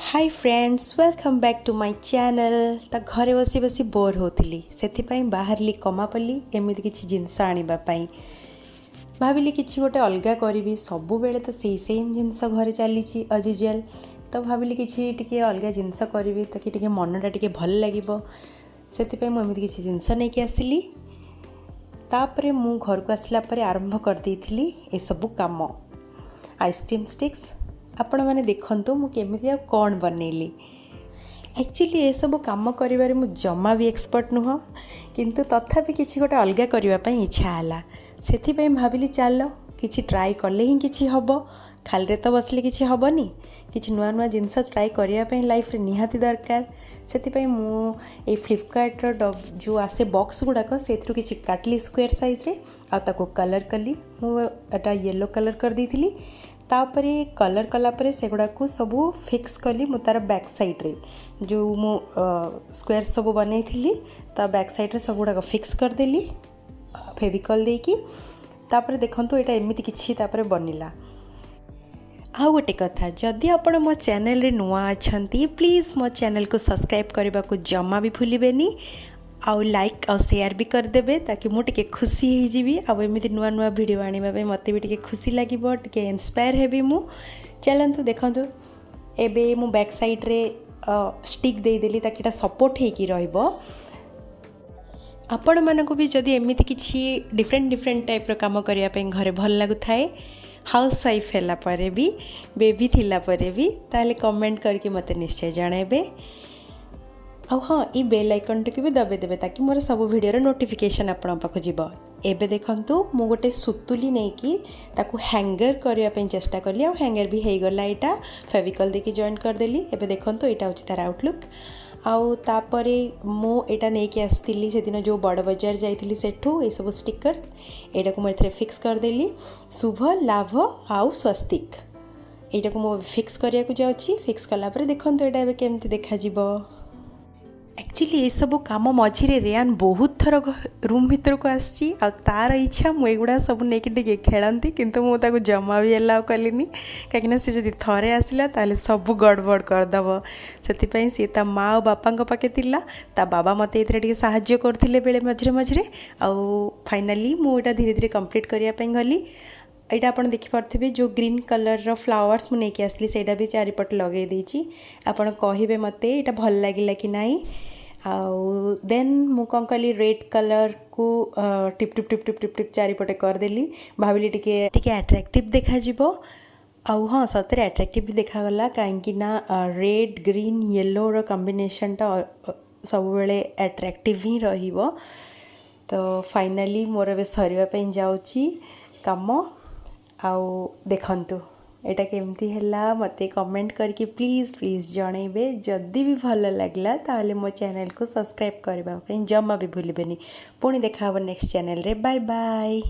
Hi friends welcome back to my channel. तो घरे बसी बसी बोर होती से बाहर कमापल्ली एमती किसी जिनस आने भाविली किसी गोटे अलग करी सब बेले तो सेम जिनस घरे चली एज यूजुअल। तो भाविली किसी टे अलग जिनस करी ताकि मनटा टे भल लगे से मुझे किसी जिनस नहीं कि आसली। तापर मु घर को आसला आरंभ कर देती ये सब कम आइसक्रीम स्टिक्स आपण मैंने देखु मुझे कौन बनैली। एक्चुअली ये सब कम कर जमा भी एक्सपर्ट नुह किंतु तथापि किसी गोटे अलग करने इच्छा है से भाविली चल कि ट्राए कले ही किसी हम खाली तो बसले किसी हेनी कि नुआ नुआ जिनस ट्राए करने लाइफ रे निहाती दरकार। से मुझे फ्लिपकार्टर जो आसे बॉक्स गुड़ाक से किसी काटली स्क्वायर साइज रे आताको कलर कली मुझा येलो कलर कर देती। तापर कलर कलापर से गुड़ाक सब फिक्स कली मु तार बैक साइड रे जो मु स्क्वायर सब बनई थी ता बैक साइड रे सब गुड़ाक फिक्स करदेली फेविकल देकी। तापर देखंतु एटा एमिति किछि तापर बनिला। आउ गोटे कथा जदि आपण मो चैनल रे नुआ अछंती प्लीज मो चैनल को सब्सक्राइब करने को जमा भी भूलिबेनी आउ लाइक और शेयर भी करदेवे ताकि मुझे खुशी होजी आमती नुआ नुआ वीडियो आने मत भी खुशी लगे टे इंस्पायर हेबी मु। चलतु देखु एबे मु बैक साइड रे स्टिक देदेली ताकि सपोर्ट होगी रहिबो। आपण मानक भी जदि एमिति किछि डिफरेंट डिफरेंट टाइप रो काम करिया पे घरे भल लागु थाए हाउस वाइफ हैला परे भी बेबी थिला परे भी ताले कमेंट करके मते निश्चय जणाइबे। आउ हाँ ये बेल आइकन टी भी दबे देवे ताकि मोर सब वीडियो नोटिफिकेशन आपण पाक जीव। एबे देखंतु मु गोटे सुतुली नहीं कि ताकू हैंगर करने चेष्टा कली आ हैंगर भी हो गला एटा फेविकल देकी जॉइन करदेली। एबे देखंतु एटा होची तार आउटलुक। आउ तापरे मु एटा नहीं कि आसती से दिन जो बड़ बाजार जाइली सेठू ये सब स्टिकर्स एटा को मैं फिक्स करदेली शुभ लाभ आउ स्वस्तिक एटा को मु फिक्स करिया को जाउची। फिक्स कला परे देखंतु एटा एबे केमती देखा जीवो। एक्चुअली ये सब कम मझे रेयान बहुत थर रूम भीतर को आसी तार इच्छा मुझा सब नहीं खेलती किंतु मुझे जमा भी एलाउ कलिनी कहीं सी जब थरे आसला ताले सब गड़बड़ करदेव से सी ता माँ और बापा पाखे थिला ता बाबा मत ये साहाଯ୍य करते बेले मझे मझे आउ फाइनाली मुझा धीरे धीरे कंप्लीट करने गली। यहाँ आप देखिपे जो ग्रीन कलर रो फ्लावर्स मुझे नहीं आसली से भी चारिपट लगे देची आपण कहे मत यहाँ भल लगे कि नाई। आउ देन मु कौन कली रेड कलर को टिप टिप टिप टिप टिप टिप चारिपटे करदेली भाविली टिके अट्रैक्टिव देखा जीवो। आउ हाँ सतरे अट्रैक्टिव भी देखागला कहीं ना रेड ग्रीन येलो रो कॉम्बिनेशन टा सब बेले अट्रैक्टिव ही रहिबो। तो फाइनाली मोर बे सरीवा पे जाउची काम आउ देखंतु एटा केमती हैला मते कमेंट करके प्लीज प्लीज जणैबे। जदि भी भल लागला ताले मो चैनल को सब्सक्राइब करबा पे जमा भी भूलिबेनी। पुणी देखा नेक्स्ट चैनल रे। Bye bye.